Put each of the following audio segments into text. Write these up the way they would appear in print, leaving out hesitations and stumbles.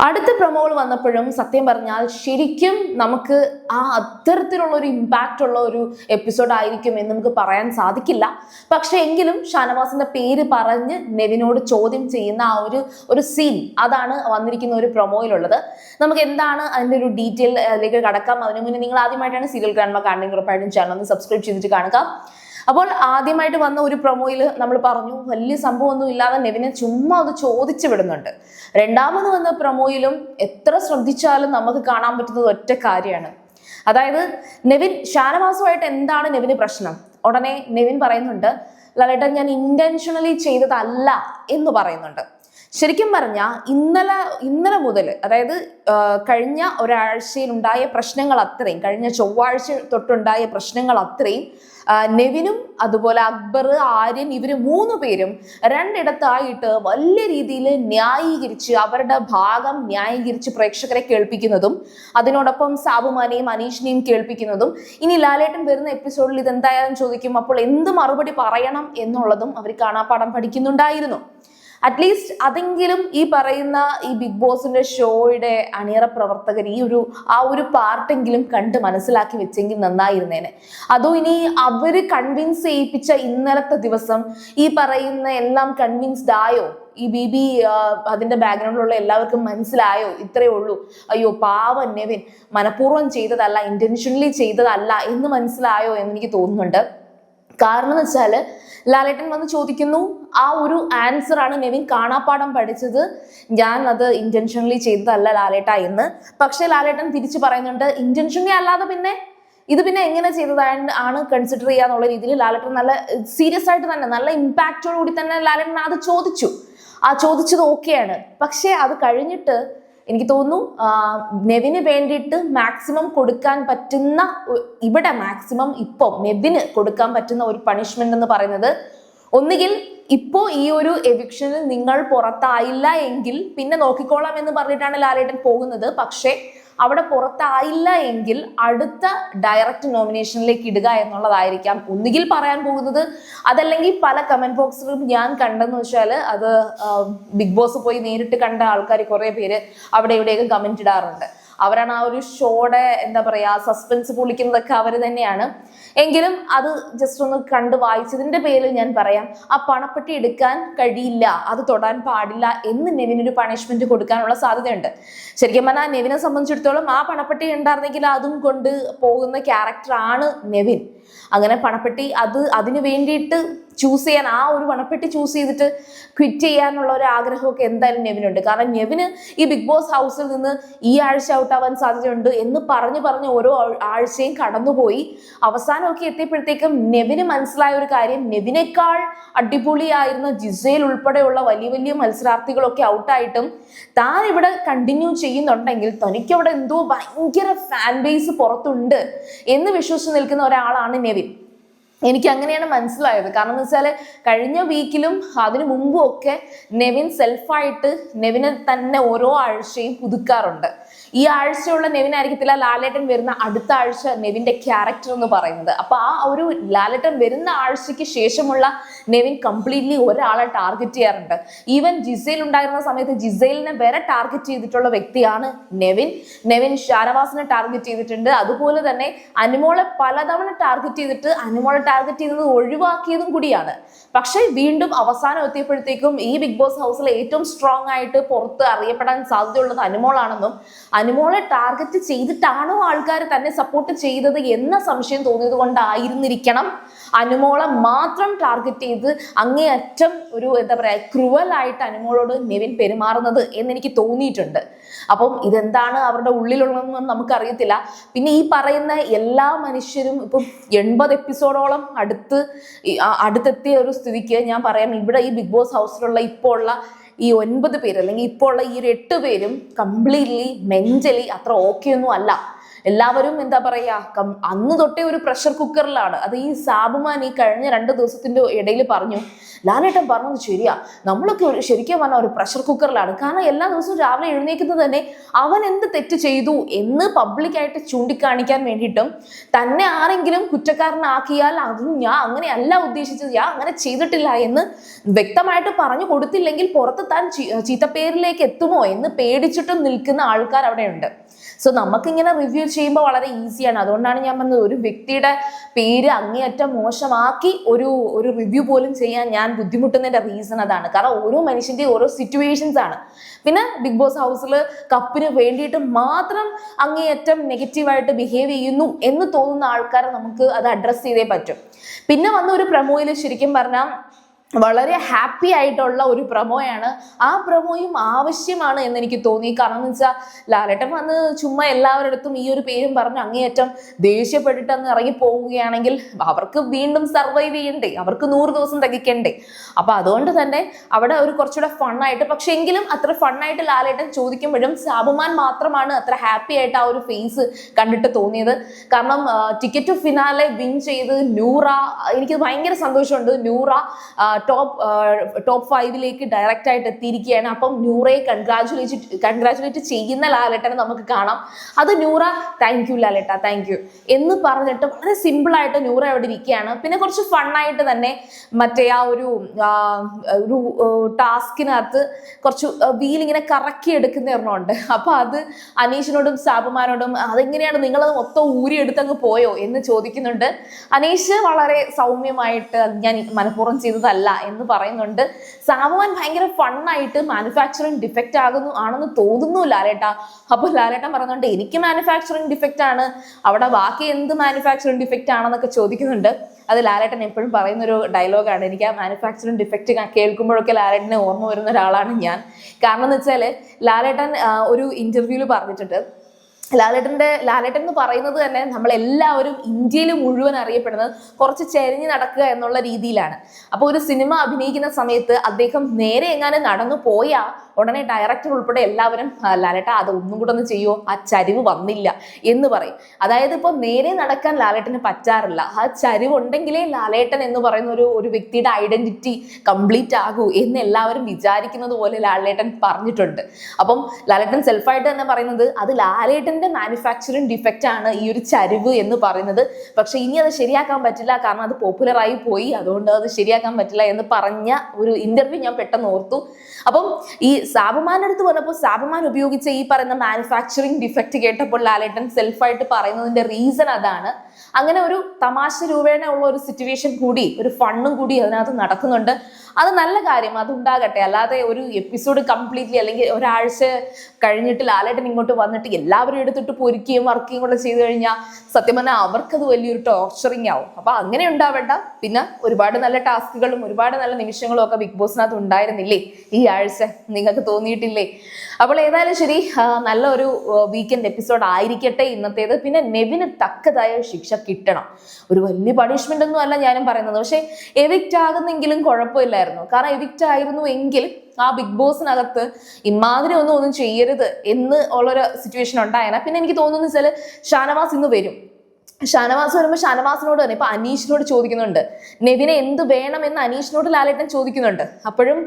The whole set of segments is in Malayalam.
അടുത്ത പ്രൊമോകൾ വന്നപ്പോഴും സത്യം പറഞ്ഞാൽ ശരിക്കും നമുക്ക് അത്തരത്തിലുള്ള ഒരു ഇമ്പാക്റ്റ് ഉള്ള ഒരു എപ്പിസോഡ് ആയിരിക്കും എന്ന് നമുക്ക് പറയാൻ സാധിക്കില്ല. പക്ഷെ എങ്കിലും ഷാനവാസിന്റെ പേര് പറഞ്ഞ് നെവിനോട് ചോദ്യം ചെയ്യുന്ന ഒരു സീൻ അതാണ് വന്നിരിക്കുന്ന ഒരു പ്രൊമോയിലുള്ളത്. നമുക്ക് എന്താണ് അതിന്റെ ഒരു ഡീറ്റെയിൽ അതിലേക്ക് കടക്കാം. അതിനു മുന്നേ നിങ്ങൾ ആദ്യമായിട്ടാണ് സീരിയൽ കാണുമ്പോൾ കാണണമെങ്കിൽ ഉറപ്പായിട്ടും ചാനൽ ഒന്ന് സബ്സ്ക്രൈബ് ചെയ്തിട്ട് കാണുക. അപ്പോൾ ആദ്യമായിട്ട് വന്ന ഒരു പ്രൊമോയിൽ നമ്മൾ പറഞ്ഞു വലിയ സംഭവമൊന്നും ഇല്ലാതെ നെവിനെ ചുമ്മാ അത് ചോദിച്ചു വിടുന്നുണ്ട്. രണ്ടാമത് വന്ന പ്രൊമോയിലും എത്ര ശ്രദ്ധിച്ചാലും നമുക്ക് കാണാൻ പറ്റുന്നത് ഒറ്റ കാര്യമാണ്. അതായത് നെവിൻ ഷാനവാസുമായിട്ട് എന്താണ് നെവിന് പ്രശ്നം? ഉടനെ നെവിൻ പറയുന്നുണ്ട്, ലാലേട്ടാ ഞാൻ ഇന്റൻഷനലി ചെയ്തതല്ല എന്ന് പറയുന്നുണ്ട്. ശരിക്കും പറഞ്ഞാൽ ഇന്നലെ മുതൽ, അതായത് കഴിഞ്ഞ ഒരാഴ്ചയിൽ ഉണ്ടായ പ്രശ്നങ്ങൾ അത്രയും, കഴിഞ്ഞ ചൊവ്വാഴ്ച തൊട്ടുണ്ടായ പ്രശ്നങ്ങൾ അത്രയും നെവിനും അതുപോലെ അക്ബർ, ആര്യൻ, ഇവര് 3 പേരും രണ്ടിടത്തായിട്ട് വലിയ രീതിയിൽ ന്യായീകരിച്ച് അവരുടെ ഭാഗം ന്യായീകരിച്ച് പ്രേക്ഷകരെ കേൾപ്പിക്കുന്നതും അതിനോടൊപ്പം സാബുമാനെയും അനീഷിനെയും കേൾപ്പിക്കുന്നതും, ഇനി ലാലേട്ടൻ വരുന്ന എപ്പിസോഡിൽ ഇതെന്തായാലും ചോദിക്കും, അപ്പോൾ എന്ത് മറുപടി പറയണം എന്നുള്ളതും അവർ കാണാപ്പാഠം പഠിക്കുന്നുണ്ടായിരുന്നു. അറ്റ്ലീസ്റ്റ് അതെങ്കിലും ഈ പറയുന്ന ഈ ബിഗ് ബോസിന്റെ ഷോയുടെ അണിയറ പ്രവർത്തകർ ആ ഒരു പാർട്ടെങ്കിലും കണ്ട് മനസ്സിലാക്കി വെച്ചെങ്കിൽ നന്നായിരുന്നേനെ. അതോ ഇനി അവര് കൺവിൻസ് ചെയ്യിപ്പിച്ച ഇന്നലത്തെ ദിവസം ഈ പറയുന്ന എല്ലാം കൺവിൻസ്ഡ് ആയോ? ഈ ബിബി അതിന്റെ ബാക്ക്ഗ്രൗണ്ടിലുള്ള എല്ലാവർക്കും മനസ്സിലായോ? ഇത്രയേ ഉള്ളൂ, അയ്യോ പാവം നെവിൻ മനഃപൂർവ്വം ചെയ്തതല്ല, ഇന്റൻഷനലി ചെയ്തതല്ല എന്ന് മനസ്സിലായോ എന്ന് എനിക്ക് തോന്നുന്നുണ്ട്. കാരണം എന്ന് വെച്ചാല് ലാലേട്ടൻ വന്ന് ചോദിക്കുന്നു, ആ ഒരു ആൻസർ ആണ് നെവിൻ കാണാപ്പാഠം പഠിച്ചത്, ഞാൻ അത് ഇന്റൻഷനലി ചെയ്തതല്ല ലാലേട്ട എന്ന്. പക്ഷെ ലാലേട്ടൻ തിരിച്ചു പറയുന്നുണ്ട്, ഇന്റൻഷനലി അല്ലാതെ പിന്നെ എങ്ങനെ ചെയ്തതാണ് കൺസിഡർ ചെയ്യാന്നുള്ള രീതിയിൽ ലാലേട്ടൻ നല്ല സീരിയസ് ആയിട്ട് തന്നെ നല്ല ഇമ്പാക്റ്റോട് കൂടി തന്നെ ലാലേട്ടൻ അത് ചോദിച്ചു. ചോദിച്ചത് ഓക്കെയാണ്. പക്ഷെ അത് കഴിഞ്ഞിട്ട് എനിക്ക് തോന്നുന്നു നെവിന് വേണ്ടിയിട്ട് മാക്സിമം കൊടുക്കാൻ പറ്റുന്ന, ഇവിടെ മാക്സിമം ഇപ്പോൾ നെവിന് കൊടുക്കാൻ പറ്റുന്ന ഒരു പണിഷ്മെന്റ് എന്ന് പറയുന്നത്, ഒന്നുകിൽ ഇപ്പോ ഈ ഒരു എവിക്ഷനിൽ നിങ്ങൾ പുറത്തായില്ല എങ്കിൽ പിന്നെ നോക്കിക്കോളാം എന്ന് പറഞ്ഞിട്ടാണ് ലാലേട്ടൻ പോകുന്നത്. പക്ഷേ അവിടെ പുറത്തായില്ല എങ്കിൽ അടുത്ത ഡയറക്റ്റ് നോമിനേഷനിലേക്ക് ഇടുക എന്നുള്ളതായിരിക്കാം ഒന്നുകിൽ പറയാൻ പോകുന്നത്. അതല്ലെങ്കിൽ പല കമന്റ് ബോക്സിലും ഞാൻ കണ്ടെന്ന് വെച്ചാൽ അത് ബിഗ് ബോസ് പോയി നേരിട്ട് കണ്ട ആൾക്കാർ കുറെ പേര് അവിടെ ഇവിടെയൊക്കെ കമന്റ് ഇടാറുണ്ട്. അവരാണ് ആ ഒരു ഷോയുടെ എന്താ പറയാ സസ്പെൻസ് പൊളിക്കുന്നതൊക്കെ അവർ തന്നെയാണ്. എങ്കിലും അത് ജസ്റ്റ് ഒന്ന് കണ്ട് വായിച്ചതിന്റെ പേരിൽ ഞാൻ പറയാം, ആ പണപ്പെട്ടി എടുക്കാൻ കഴിയില്ല, അത് തൊടാൻ പാടില്ല എന്ന് നെവിനൊരു പണിഷ്മെന്റ് കൊടുക്കാനുള്ള സാധ്യതയുണ്ട്. ശരിക്കും പറഞ്ഞാൽ നെവിനെ സംബന്ധിച്ചിടത്തോളം ആ പണപ്പെട്ടി ഉണ്ടായിരുന്നെങ്കിൽ അതും കൊണ്ട് പോകുന്ന ക്യാരക്ടറാണ് നെവിൻ. അങ്ങനെ പണപ്പെട്ടി അതിന് വേണ്ടിയിട്ട് ചൂസ് ചെയ്യാൻ, ആ ഒരു പണപ്പെട്ടി ചൂസ് ചെയ്തിട്ട് ക്വിറ്റ് ചെയ്യാനുള്ള ഒരു ആഗ്രഹമൊക്കെ എന്തായാലും നെവിനുണ്ട്. കാരണം നെവിന് ഈ ബിഗ് ബോസ് ഹൗസിൽ നിന്ന് ഈ ആഴ്ച ഔട്ട് ആവാൻ സാധ്യതയുണ്ട് എന്ന് പറഞ്ഞ് ഓരോ ആഴ്ചയും കടന്നുപോയി. അവസാനമൊക്കെ എത്തിയപ്പോഴത്തേക്കും നെവിന് മനസ്സിലായ ഒരു കാര്യം, നെവിനേക്കാൾ അടിപൊളിയായിരുന്ന ജിസേൽ ഉൾപ്പെടെയുള്ള വലിയ വലിയ മത്സരാർത്ഥികളൊക്കെ ഔട്ടായിട്ടും താൻ ഇവിടെ കണ്ടിന്യൂ ചെയ്യുന്നുണ്ടെങ്കിൽ തനിക്കവിടെ എന്തോ ഭയങ്കര ഫാൻ ബേസ് പുറത്തുണ്ട് എന്ന് വിശ്വസിച്ച് നിൽക്കുന്ന ഒരാളാണ് നെവിൻ. എനിക്ക് അങ്ങനെയാണ് മനസ്സിലായത്. കാരണം എന്ന് വെച്ചാൽ കഴിഞ്ഞ വീക്കിലും അതിനു മുമ്പും ഒക്കെ നെവിൻ സെൽഫായിട്ട് നെവിനെ തന്നെ ഓരോ ആഴ്ചയും പുതുക്കാറുണ്ട്. ഈ ആഴ്ചയുള്ള നെവിൻ ആയിരിക്കത്തില്ല ലാലേട്ടൻ വരുന്ന അടുത്ത ആഴ്ച നെവിന്റെ ക്യാരക്ടർ എന്ന് പറയുന്നത്. അപ്പൊ ആ ഒരു ലാലേട്ടൻ വരുന്ന ആഴ്ചയ്ക്ക് ശേഷമുള്ള നെവിൻ കംപ്ലീറ്റ്ലി ഒരാളെ ടാർഗറ്റ് ചെയ്യാറുണ്ട്. ഈവൻ ജിസേൽ ഉണ്ടായിരുന്ന സമയത്ത് ജിസേലിനെ വരെ ടാർഗറ്റ് ചെയ്തിട്ടുള്ള വ്യക്തിയാണ് നെവിൻ ഷാനവാസിനെ ടാർഗറ്റ് ചെയ്തിട്ടുണ്ട്. അതുപോലെ തന്നെ അനുമോളെ പലതവണ ടാർഗറ്റ് ചെയ്തിട്ട് അനുമോളെ ടാർഗറ്റ് ചെയ്യുന്നത് ഒഴിവാക്കിയതും കൂടിയാണ്. പക്ഷെ വീണ്ടും അവസാനം എത്തിയപ്പോഴത്തേക്കും ഈ ബിഗ് ബോസ് ഹൗസിലെ ഏറ്റവും സ്ട്രോങ് ആയിട്ട് പുറത്ത് അറിയപ്പെടാൻ സാധ്യതയുള്ളത് അനുമോളാണെന്നും അനുമോളെ ടാർഗറ്റ് ചെയ്തിട്ടാണോ ആൾക്കാർ തന്നെ സപ്പോർട്ട് ചെയ്തത് എന്ന സംശയം തോന്നിയത് കൊണ്ടായിരുന്നിരിക്കണം അനുമോളെ മാത്രം ടാർഗറ്റ് ചെയ്ത് അങ്ങേയറ്റം ഒരു എന്താ പറയാ ക്രൂവലായിട്ട് അനുമോളോട് നെവിൻ പെരുമാറുന്നത് എന്നെനിക്ക് തോന്നിയിട്ടുണ്ട്. അപ്പം ഇതെന്താണ് അവരുടെ ഉള്ളിലുള്ളതെന്നും നമുക്കറിയത്തില്ല. പിന്നെ ഈ പറയുന്ന എല്ലാ മനുഷ്യരും ഇപ്പം 80 എപ്പിസോഡോളം അടുത്തെത്തിയ ഒരു സ്ഥിതിക്ക് ഞാൻ പറയാം, ഇവിടെ ഈ ബിഗ് ബോസ് ഹൗസിലുള്ള ഇപ്പോൾ ഉള്ള ഈ 9 പേര് അല്ലെങ്കിൽ ഇപ്പോൾ ഉള്ള ഈ 8 പേരും കംപ്ലീറ്റ്ലി മെന്റലി അത്ര ഓക്കെ ഒന്നും അല്ല. എല്ലാവരും എന്താ പറയാ അന്ന് തൊട്ടേ ഒരു പ്രഷർ കുക്കറിലാണ്. അത് ഈ സാബുമാൻ ഈ കഴിഞ്ഞ 2 ദിവസത്തിന്റെ ഇടയിൽ പറഞ്ഞു, ലാലേട്ടൻ പറഞ്ഞത് ശരിയാ, നമ്മളൊക്കെ ശരിക്കും പറഞ്ഞാൽ ഒരു പ്രഷർ കുക്കറിലാണ്. കാരണം എല്ലാ ദിവസവും രാവിലെ എഴുന്നേക്കുന്നത് തന്നെ അവൻ എന്ത് തെറ്റ് ചെയ്തു എന്ന് പബ്ലിക്കായിട്ട് ചൂണ്ടിക്കാണിക്കാൻ വേണ്ടിയിട്ടും, തന്നെ ആരെങ്കിലും കുറ്റക്കാരനാക്കിയാൽ അതും ഞാൻ അങ്ങനെയല്ല ഉദ്ദേശിച്ചത്, ഞാൻ അങ്ങനെ ചെയ്തിട്ടില്ല എന്ന് വ്യക്തമായിട്ട് പറഞ്ഞു കൊടുത്തില്ലെങ്കിൽ പുറത്ത് താൻ ചീത്തപ്പേരിലേക്ക് എത്തുമോ എന്ന് പേടിച്ചിട്ടും നിൽക്കുന്ന ആൾക്കാർ അവിടെ ഉണ്ട്. സോ നമുക്കിങ്ങനെ റിവ്യൂ ചെയ്യുമ്പോൾ വളരെ ഈസിയാണ്. അതുകൊണ്ടാണ് ഞാൻ പറഞ്ഞത്, ഒരു വ്യക്തിയുടെ പേര് അങ്ങേയറ്റം മോശമാക്കി ഒരു റിവ്യൂ പോലും ചെയ്യാൻ ഞാൻ ബുദ്ധിമുട്ടുന്നതിന്റെ റീസൺ അതാണ്. കാരണം ഓരോ മനുഷ്യന്റെയും ഓരോ സിറ്റുവേഷൻസ് ആണ്. പിന്നെ ബിഗ് ബോസ് ഹൗസിൽ കപ്പിന് വേണ്ടിയിട്ട് മാത്രം അങ്ങേയറ്റം നെഗറ്റീവായിട്ട് ബിഹേവ് ചെയ്യുന്നു എന്ന് തോന്നുന്ന ആൾക്കാരെ നമുക്ക് അത് അഡ്രസ്സ് ചെയ്തേ പറ്റും. പിന്നെ വന്ന ഒരു പ്രൊമോയിൽ ശരിക്കും പറഞ്ഞാൽ വളരെ ഹാപ്പി ആയിട്ടുള്ള ഒരു പ്രൊമോയാണ്. ആ പ്രൊമോയും ആവശ്യമാണ് എന്ന് എനിക്ക് തോന്നി. കാരണം എന്ന് വെച്ചാൽ ലാലേട്ടൻ വന്ന് ചുമ്മാ എല്ലാവരുടെ അടുത്തും ഈ ഒരു പേരും പറഞ്ഞ് അങ്ങേയറ്റം ദേഷ്യപ്പെട്ടിട്ട് അങ്ങ് ഇറങ്ങി പോവുകയാണെങ്കിൽ അവർക്ക് വീണ്ടും സർവൈവ് ചെയ്യണ്ടേ, അവർക്ക് 100 ദിവസം തികയ്ക്കണ്ടേ. അപ്പൊ അതുകൊണ്ട് തന്നെ അവിടെ ഒരു കുറച്ചുകൂടെ ഫണ്ണായിട്ട്, പക്ഷെ എങ്കിലും അത്ര ഫണ്ണായിട്ട് ലാലേട്ടൻ ചോദിക്കുമ്പോഴും സാബുമാൻ മാത്രമാണ് അത്ര ഹാപ്പി ആയിട്ട് ആ ഒരു ഫേസ് കണ്ടിട്ട് തോന്നിയത്. കാരണം ടിക്കറ്റ് ടു ഫിനാലെ വിൻ ചെയ്ത് നൂറ, എനിക്ക് ഭയങ്കര സന്തോഷമുണ്ട്. നൂറ ടോപ്പ് 5 ഡയറക്റ്റ് ആയിട്ട് എത്തിയിരിക്കുകയാണ്. അപ്പം നൂറയെ കൺഗ്രാചുലേറ്റ് ചെയ്യുന്ന ലാലേട്ടനെ നമുക്ക് കാണാം. അത് നൂറ താങ്ക് യു ലാലേട്ട, താങ്ക് യു എന്ന് പറഞ്ഞിട്ട് വളരെ സിമ്പിൾ ആയിട്ട് നൂറ അവിടെ ഇരിക്കുകയാണ്. പിന്നെ കുറച്ച് ഫണ്ണായിട്ട് തന്നെ മറ്റേ ആ ഒരു ടാസ്കിനകത്ത് കുറച്ച് വീലിങ്ങനെ കറക്കി എടുക്കുന്ന ഒരെണ്ണമുണ്ട്. അപ്പൊ അത് അനീഷിനോടും സാബുമാനോടും അതെങ്ങനെയാണ് നിങ്ങളത് മൊത്തം ഊരിയെടുത്തങ്ങ് പോയോ എന്ന് ചോദിക്കുന്നുണ്ട്. അനീഷ് വളരെ സൗമ്യമായിട്ട് ഞാൻ മനഃപൂർവ്വം ചെയ്തതല്ല എന്ന് പറയുന്നുണ്ട്. സാബുമാൻ ഭയങ്കര ഫണ്ണായിട്ട് മാനുഫാക്ചറിങ് ഡിഫക്റ്റ് ആണെന്ന് തോന്നുന്നു ലാലേട്ട. അപ്പൊ ലാലേട്ടൻ പറയുന്നുണ്ട് എനിക്ക് മാനുഫാക്ചറിങ് ഡിഫക്റ്റ് ആണ്, അവിടെ ബാക്കി എന്ത് മാനുഫാക്ചറിങ് ഡിഫക്റ്റ് ആണെന്നൊക്കെ ചോദിക്കുന്നുണ്ട്. അത് ലാലേട്ടൻ എപ്പോഴും പറയുന്നൊരു ഡയലോഗാണ്. എനിക്ക് ആ മാനുഫാക്ചറിങ് ഡിഫക്റ്റ് കേൾക്കുമ്പോഴൊക്കെ ലാലേട്ടനെ ഓർമ്മ വരുന്ന ഒരാളാണ് ഞാൻ. കാരണം എന്ന് വെച്ചാൽ ലാലേട്ടൻ ഒരു ഇന്റർവ്യൂവിൽ പറഞ്ഞിട്ടുണ്ട്, ലാലേട്ടൻ എന്ന് പറയുന്നത് തന്നെ നമ്മളെല്ലാവരും ഇന്ത്യയിൽ മുഴുവൻ അറിയപ്പെടുന്നത് കുറച്ച് ചെരിഞ്ഞ് നടക്കുക എന്നുള്ള രീതിയിലാണ്. അപ്പോൾ ഒരു സിനിമ അഭിനയിക്കുന്ന സമയത്ത് അദ്ദേഹം നേരെ എങ്ങാനും നടന്നു പോയാൽ ഉടനെ ഡയറക്ടർ ഉൾപ്പെടെ എല്ലാവരും ലാലേട്ട അത് ഒന്നും കൂടെ ഒന്ന് ചെയ്യുമോ, ആ ചരിവ് വന്നില്ല എന്ന് പറയും. അതായത് ഇപ്പോൾ നേരെ നടക്കാൻ ലാലേട്ടന് പറ്റാറില്ല. ആ ചരിവ് ഉണ്ടെങ്കിലേ ലാലേട്ടൻ എന്ന് പറയുന്ന ഒരു വ്യക്തിയുടെ ഐഡന്റിറ്റി കംപ്ലീറ്റ് ആകൂ എന്ന് എല്ലാവരും വിചാരിക്കുന്നത് പോലെ ലാലേട്ടൻ പറഞ്ഞിട്ടുണ്ട്. അപ്പം ലാലേട്ടൻ സെൽഫായിട്ട് തന്നെ പറയുന്നത് അത് ലാലേട്ടൻ മാനുഫാക്ചറിങ് ഡിഫക്റ്റ് ആണ് ഈ ഒരു ചരിവ് എന്ന് പറയുന്നത്. പക്ഷെ ഇനി അത് ശരിയാക്കാൻ പറ്റില്ല, കാരണം അത് പോപ്പുലറായി പോയി, അതുകൊണ്ട് അത് ശരിയാക്കാൻ പറ്റില്ല എന്ന് പറഞ്ഞ ഒരു ഇന്റർവ്യൂ ഞാൻ പെട്ടെന്ന് ഓർത്തു. അപ്പം ഈ സാബുമാൻ്റെ അടുത്ത് പറഞ്ഞപ്പോൾ സാബുമാൻ ഉപയോഗിച്ച ഈ പറയുന്ന മാനുഫാക്ചറിങ് ഡിഫക്റ്റ് കേട്ടപ്പോൾ ലാലേട്ടൻ സെൽഫായിട്ട് പറയുന്നതിന്റെ റീസൺ അതാണ്. അങ്ങനെ ഒരു തമാശ രൂപേണ ഉള്ള ഒരു സിറ്റുവേഷൻ കൂടി, ഒരു ഫണ്ണും കൂടി അതിനകത്ത് നടക്കുന്നുണ്ട്. അത് നല്ല കാര്യം, അത് ഉണ്ടാകട്ടെ. അല്ലാതെ ഒരു എപ്പിസോഡ് കംപ്ലീറ്റ്ലി അല്ലെങ്കിൽ ഒരാഴ്ച കഴിഞ്ഞിട്ട് ലാലേട്ടൻ ഇങ്ങോട്ട് വന്നിട്ട് എല്ലാവരും എടുത്തിട്ട് പൊരിക്കുകയും വർക്കുകയും കൂടെ ചെയ്തു കഴിഞ്ഞാൽ സത്യം പറഞ്ഞാൽ അവർക്കത് വലിയൊരു ടോർച്ചറിങ് ആവും. അപ്പൊ അങ്ങനെ ഉണ്ടാവേണ്ട. പിന്നെ ഒരുപാട് നല്ല ടാസ്കുകളും ഒരുപാട് നല്ല നിമിഷങ്ങളും ഒക്കെ ബിഗ് ബോസിനകത്ത് ഉണ്ടായിരുന്നില്ലേ ഈ ആഴ്ച, നിങ്ങൾക്ക് തോന്നിയിട്ടില്ലേ? അപ്പോൾ ഏതായാലും ശരി, നല്ലൊരു വീക്കെൻഡ് എപ്പിസോഡ് ആയിരിക്കട്ടെ ഇന്നത്തേത്. പിന്നെ നെവിന് തക്കതായ ശിക്ഷ കിട്ടണം. ഒരു വലിയ പണിഷ്മെന്റ് ഒന്നും അല്ല ഞാനും പറയുന്നത്, പക്ഷെ എവിക്റ്റ് ആകുന്നെങ്കിലും കുഴപ്പമില്ലായിരുന്നു. കാരണം എവിക്റ്റ് ആയിരുന്നു എങ്കിൽ ആ ബിഗ് ബോസിനകത്ത് ഇമാതിരി ഒന്നും ചെയ്യരുത് എന്ന് ഉള്ളൊരു സിറ്റുവേഷൻ ഉണ്ടായേനെ. പിന്നെ എനിക്ക് തോന്നുന്നു വെച്ചാൽ ഷാനവാസ് ഇന്ന് വരും. ഷാനവാസ് വരുമ്പോൾ ഷാനവാസിനോട് തന്നെ ഇപ്പൊ അനീഷിനോട് ചോദിക്കുന്നുണ്ട്, നെവിനെ എന്ത് വേണമെന്ന് അനീഷിനോട് ലാലേട്ടൻ ചോദിക്കുന്നുണ്ട്. അപ്പോഴും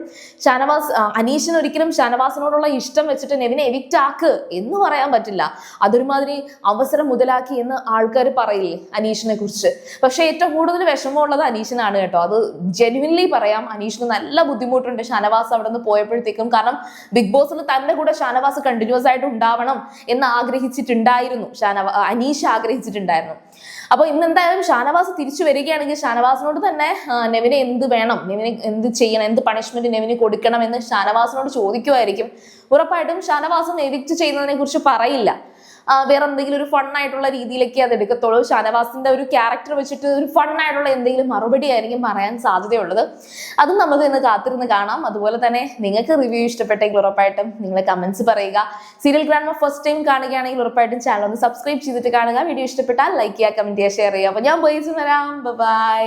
അനീഷിന് ഒരിക്കലും ഷാനവാസിനോടുള്ള ഇഷ്ടം വെച്ചിട്ട് നെവിനെ എവിക്റ്റ് ആക്ക് എന്ന് പറയാൻ പറ്റില്ല. അതൊരുമാതിരി അവസരം മുതലാക്കി എന്ന് ആൾക്കാർ പറയില്ലേ അനീഷിനെ കുറിച്ച്. പക്ഷെ ഏറ്റവും കൂടുതൽ വിഷമമുള്ളത് അനീഷിനാണ് കേട്ടോ. അത് ജെന്യുവൻലി പറയാം, അനീഷിന് നല്ല ബുദ്ധിമുട്ടുണ്ട് ഷാനവാസ് അവിടെ നിന്ന് പോയപ്പോഴത്തേക്കും. കാരണം ബിഗ് ബോസിൽ തന്റെ കൂടെ ഷാനവാസ് കണ്ടിന്യൂസ് ആയിട്ട് ഉണ്ടാവണം എന്ന് ആഗ്രഹിച്ചിട്ടുണ്ടായിരുന്നു, അനീഷ് ആഗ്രഹിച്ചിട്ടുണ്ടായിരുന്നു. അപ്പൊ ഇന്നെന്തായാലും ഷാനവാസ് തിരിച്ചു വരികയാണെങ്കിൽ ഷാനവാസിനോട് തന്നെ നെവിനെ എന്ത് വേണം, നെവിനെ എന്ത് ചെയ്യണം, എന്ത് പണിഷ്മെന്റ് നെവിന് കൊടുക്കണം എന്ന് ഷാനവാസിനോട് ചോദിക്കുമായിരിക്കും. ഉറപ്പായിട്ടും ഷാനവാസ് എവിക്റ്റ് ചെയ്യുന്നതിനെ കുറിച്ച് പറയില്ല. വേറെ എന്തെങ്കിലും ഒരു ഫണ്ണായിട്ടുള്ള രീതിയിലേക്ക് അത് എടുക്കത്തുള്ളൂ. ഷാനവാസിന്റെ ഒരു ക്യാരക്ടർ വെച്ചിട്ട് ഒരു ഫണ്ണായിട്ടുള്ള എന്തെങ്കിലും മറുപടി ആയിരിക്കും പറയാൻ സാധ്യതയുള്ളത്. അതും നമുക്ക് ഇന്ന് കാത്തിരുന്ന് കാണാം. അതുപോലെ തന്നെ നിങ്ങൾക്ക് റിവ്യൂ ഇഷ്ടപ്പെട്ടെങ്കിൽ ഉറപ്പായിട്ടും നിങ്ങൾ കമന്റ്സ് പറയുക. സീരിയൽ ഗ്രാൻഡ് ഫസ്റ്റ് ടൈം കാണുകയാണെങ്കിൽ ഉറപ്പായിട്ടും ചാനൽ ഒന്ന് സബ്സ്ക്രൈബ് ചെയ്തിട്ട് കാണുക. വീഡിയോ ഇഷ്ടപ്പെട്ടാൽ ലൈക്ക് ചെയ്യുക, കമന്റ് ചെയ്യുക, ഷെയർ ചെയ്യുക. അപ്പൊ ഞാൻ പോയി വരാം. ബൈ.